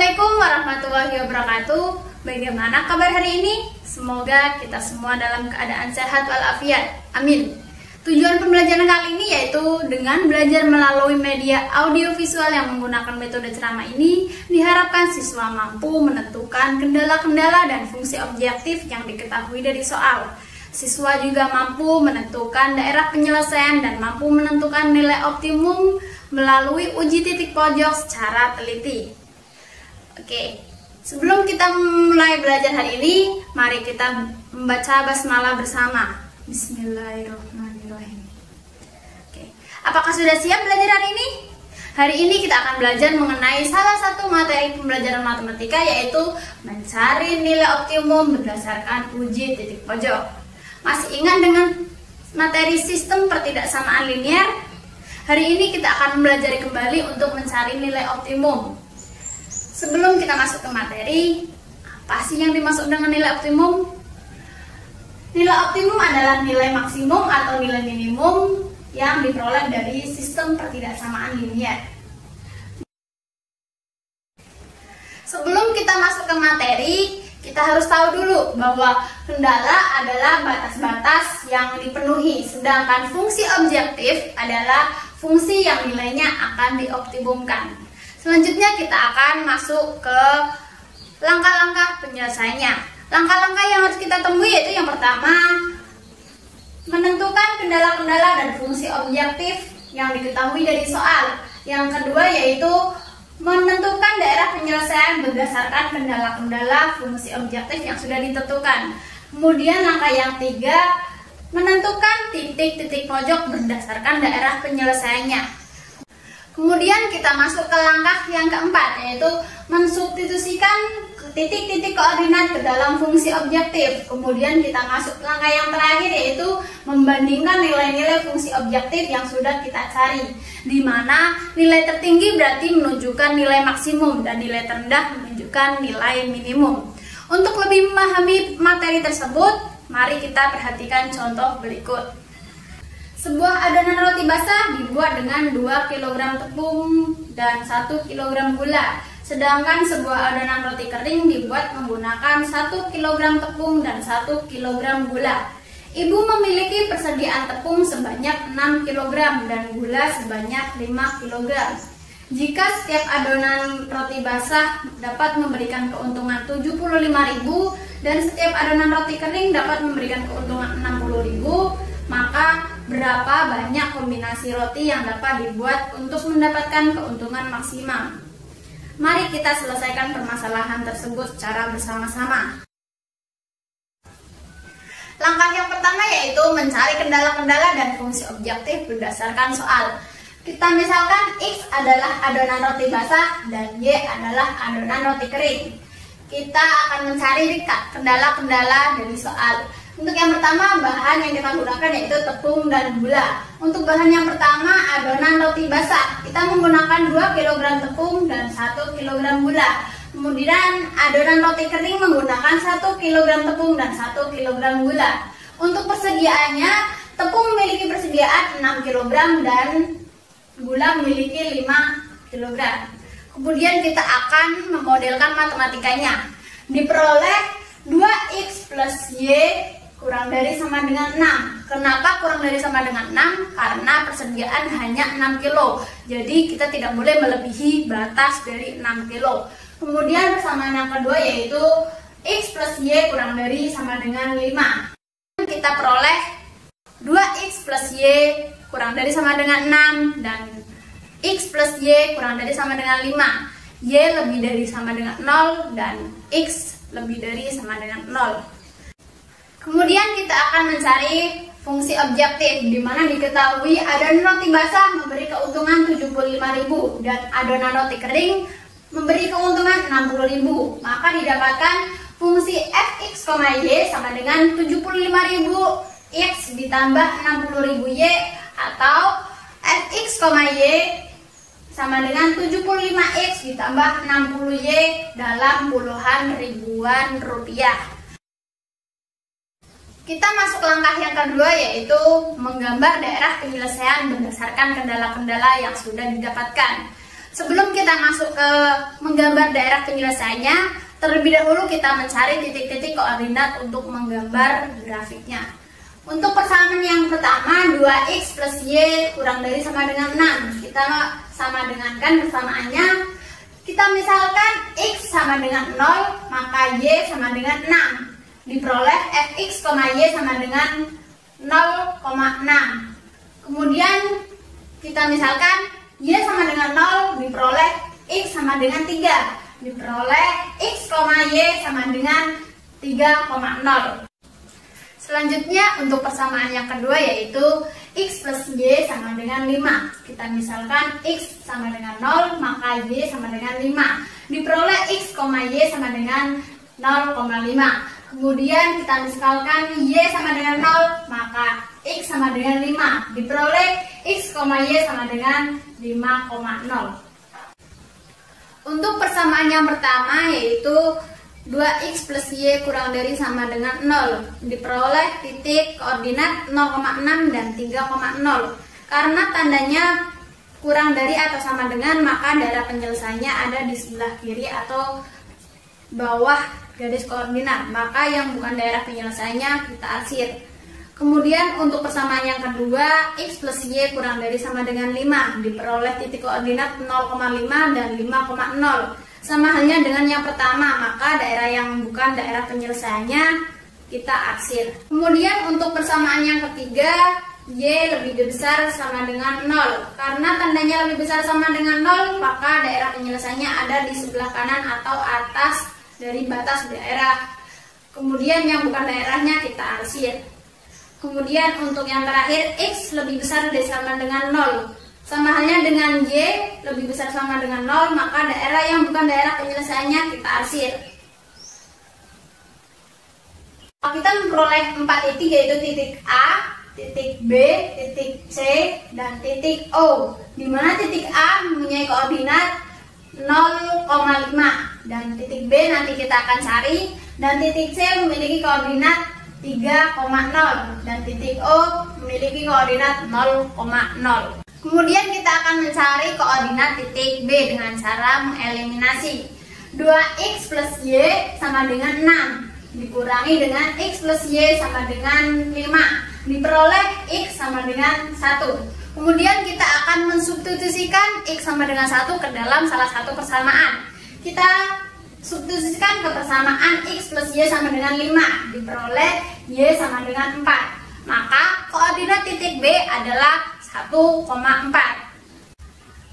Assalamualaikum warahmatullahi wabarakatuh. Bagaimana kabar hari ini? Semoga kita semua dalam keadaan sehat walafiat. Amin. Tujuan pembelajaran kali ini yaitu dengan belajar melalui media audiovisual yang menggunakan metode ceramah ini, diharapkan siswa mampu menentukan kendala-kendala dan fungsi objektif yang diketahui dari soal. Siswa juga mampu menentukan daerah penyelesaian dan mampu menentukan nilai optimum melalui uji titik pojok secara teliti. Oke, sebelum kita mulai belajar hari ini, mari kita membaca basmalah bersama. Bismillahirrahmanirrahim. Oke, apakah sudah siap belajar hari ini? Hari ini kita akan belajar mengenai salah satu materi pembelajaran matematika, yaitu mencari nilai optimum berdasarkan uji titik pojok. Masih ingat dengan materi sistem pertidaksamaan linier? Hari ini kita akan belajar kembali untuk mencari nilai optimum. Sebelum kita masuk ke materi, apa sih yang dimaksud dengan nilai optimum? Nilai optimum adalah nilai maksimum atau nilai minimum yang diperoleh dari sistem pertidaksamaan linier. Sebelum kita masuk ke materi, kita harus tahu dulu bahwa kendala adalah batas-batas yang dipenuhi, sedangkan fungsi objektif adalah fungsi yang nilainya akan dioptimumkan. Selanjutnya kita akan masuk ke langkah-langkah penyelesaiannya. Langkah-langkah yang harus kita temui yaitu yang pertama, menentukan kendala-kendala dan fungsi objektif yang diketahui dari soal. Yang kedua yaitu menentukan daerah penyelesaian berdasarkan kendala-kendala fungsi objektif yang sudah ditentukan. Kemudian langkah yang tiga, menentukan titik-titik pojok berdasarkan daerah penyelesaiannya. Kemudian kita masuk ke langkah yang keempat, yaitu mensubstitusikan titik-titik koordinat ke dalam fungsi objektif. Kemudian kita masuk ke langkah yang terakhir, yaitu membandingkan nilai-nilai fungsi objektif yang sudah kita cari, di mana nilai tertinggi berarti menunjukkan nilai maksimum dan nilai terendah menunjukkan nilai minimum. Untuk lebih memahami materi tersebut, mari kita perhatikan contoh berikut. Sebuah adonan roti basah dibuat dengan 2 kg tepung dan 1 kg gula. Sedangkan sebuah adonan roti kering dibuat menggunakan 1 kg tepung dan 1 kg gula. Ibu memiliki persediaan tepung sebanyak 6 kg dan gula sebanyak 5 kg. Jika setiap adonan roti basah dapat memberikan keuntungan 75.000 dan setiap adonan roti kering dapat memberikan keuntungan 60.000, maka berapa banyak kombinasi roti yang dapat dibuat untuk mendapatkan keuntungan maksimal? Mari kita selesaikan permasalahan tersebut secara bersama-sama. Langkah yang pertama yaitu mencari kendala-kendala dan fungsi objektif berdasarkan soal. Kita misalkan X adalah adonan roti basah dan Y adalah adonan roti kering. Kita akan mencari kendala-kendala dari soal. Untuk yang pertama, bahan yang kita gunakan yaitu tepung dan gula. Untuk bahan yang pertama, adonan roti basah, kita menggunakan 2 kg tepung dan 1 kg gula. Kemudian adonan roti kering menggunakan 1 kg tepung dan 1 kg gula. Untuk persediaannya, tepung memiliki persediaan 6 kg dan gula memiliki 5 kg. Kemudian kita akan memodelkan matematikanya. Diperoleh 2x plus y kurang dari sama dengan 6. Kenapa kurang dari sama dengan 6? Karena persediaan hanya 6 kilo. Jadi kita tidak boleh melebihi batas dari 6 kilo. Kemudian persamaan yang kedua yaitu x plus y kurang dari sama dengan 5. Kita peroleh 2x plus y kurang dari sama dengan 6 dan x plus y kurang dari sama dengan 5. Y lebih dari sama dengan 0 dan x lebih dari sama dengan 0. Kemudian kita akan mencari fungsi objektif, di mana diketahui adonan roti basah memberi keuntungan 75.000 dan adonan roti kering memberi keuntungan 60.000. Maka didapatkan fungsi fx, y sama dengan 75.000 x ditambah 60.000 y, atau fx, y sama dengan 75x ditambah 60y dalam puluhan ribuan rupiah. Kita masuk ke langkah yang kedua, yaitu menggambar daerah penyelesaian berdasarkan kendala-kendala yang sudah didapatkan. Sebelum kita masuk ke menggambar daerah penyelesaiannya, terlebih dahulu kita mencari titik-titik koordinat untuk menggambar grafiknya. Untuk persamaan yang pertama, 2x plus y kurang dari sama dengan 6. Kita sama dengankan persamaannya. Kita misalkan x sama dengan 0, maka y sama dengan 6. Diperoleh fx, y sama dengan 0,6. Kemudian kita misalkan y sama dengan 0, diperoleh x sama dengan 3. Diperoleh x, y sama dengan 3,0. Selanjutnya untuk persamaan yang kedua yaitu x plus y sama dengan 5. Kita misalkan x sama dengan 0, maka y sama dengan 5. Diperoleh x, y sama dengan 0,5. Kemudian kita misalkan y sama dengan 0, maka x sama dengan 5. Diperoleh x, y sama dengan 5,0. Untuk persamaan yang pertama yaitu 2x plus y kurang dari sama dengan 0. Diperoleh titik koordinat 0,6 dan 3,0. Karena tandanya kurang dari atau sama dengan, maka daerah penyelesaiannya ada di sebelah kiri atau bawah garis koordinat. Maka yang bukan daerah penyelesaiannya kita arsir. Kemudian untuk persamaan yang kedua, x plus y kurang dari sama dengan 5. Diperoleh titik koordinat 0,5 dan 5,0. Sama halnya dengan yang pertama, maka daerah yang bukan daerah penyelesaiannya kita arsir. Kemudian untuk persamaan yang ketiga, y lebih besar sama dengan 0. Karena tandanya lebih besar sama dengan 0, maka daerah penyelesaiannya ada di sebelah kanan atau atas dari batas daerah. Kemudian yang bukan daerahnya kita arsir. Kemudian untuk yang terakhir, x lebih besar dari sama dengan 0. Sama halnya dengan y lebih besar sama dengan 0, maka daerah yang bukan daerah penyelesaiannya kita arsir. Kita memperoleh 4 titik yaitu titik A, titik B, titik C, dan titik O. Di mana titik A mempunyai koordinat 0,5 dan titik B nanti kita akan cari, dan titik C memiliki koordinat 3,0 dan titik O memiliki koordinat 0,0. Kemudian kita akan mencari koordinat titik B dengan cara mengeliminasi 2x plus y sama dengan 6 dikurangi dengan x plus y sama dengan 5. Diperoleh x sama dengan 1. Kemudian kita akan mensubstitusikan x sama dengan 1 ke dalam salah satu persamaan. Kita substitusikan ke persamaan x plus y sama dengan 5. Diperoleh y sama dengan 4. Maka koordinat titik B adalah 1,4.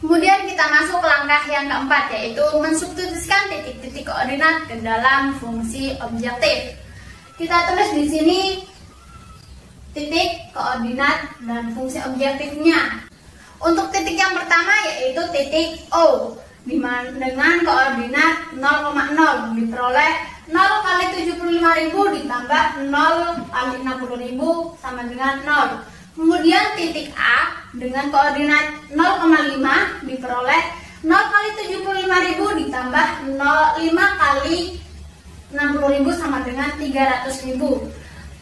Kemudian kita masuk ke langkah yang keempat yaitu mensubstitusikan titik-titik koordinat ke dalam fungsi objektif. Kita tulis di sini titik koordinat dan fungsi objektifnya. Untuk titik yang pertama yaitu titik O dengan koordinat 0,0 diperoleh 0 kali 75.000 ditambah 0 kali 60.000 sama dengan 0. Kemudian titik A dengan koordinat 0,5 diperoleh 0 kali 75.000 ditambah 5 kali 60.000 sama dengan 300.000.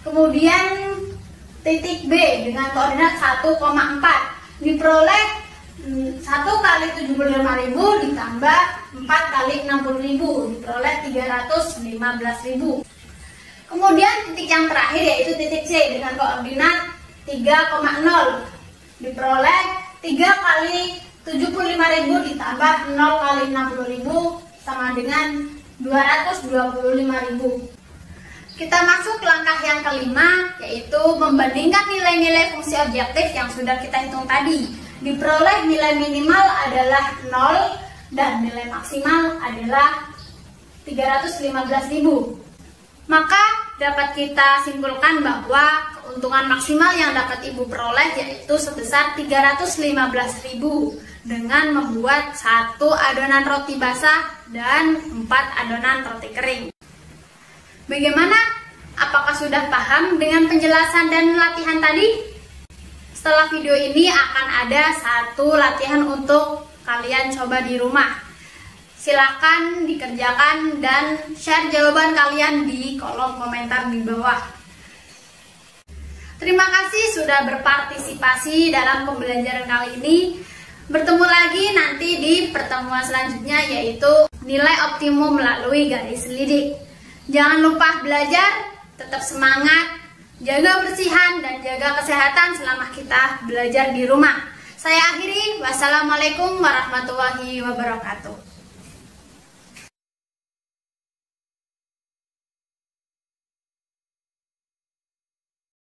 Kemudian titik B dengan koordinat 1,4 diperoleh 1 kali 75.000 ditambah 4 kali 60.000 diperoleh 315.000. Kemudian titik yang terakhir yaitu titik C dengan koordinat 3,0 diperoleh 3 kali 75.000 ditambah 0 kali 60.000 sama dengan 225.000. Kita masuk ke langkah yang kelima yaitu membandingkan nilai-nilai fungsi objektif yang sudah kita hitung tadi. Diperoleh nilai minimal adalah 0 dan nilai maksimal adalah 315.000. Maka dapat kita simpulkan bahwa keuntungan maksimal yang dapat Ibu peroleh yaitu sebesar 315.000 dengan membuat 1 adonan roti basah dan 4 adonan roti kering. Bagaimana? Apakah sudah paham dengan penjelasan dan latihan tadi? Setelah video ini akan ada 1 latihan untuk kalian coba di rumah. Silakan dikerjakan dan share jawaban kalian di kolom komentar di bawah. Terima kasih sudah berpartisipasi dalam pembelajaran kali ini. Bertemu lagi nanti di pertemuan selanjutnya, yaitu nilai optimum melalui garis lidik. Jangan lupa belajar, tetap semangat, jaga kebersihan dan jaga kesehatan selama kita belajar di rumah. Saya akhiri, wassalamualaikum warahmatullahi wabarakatuh.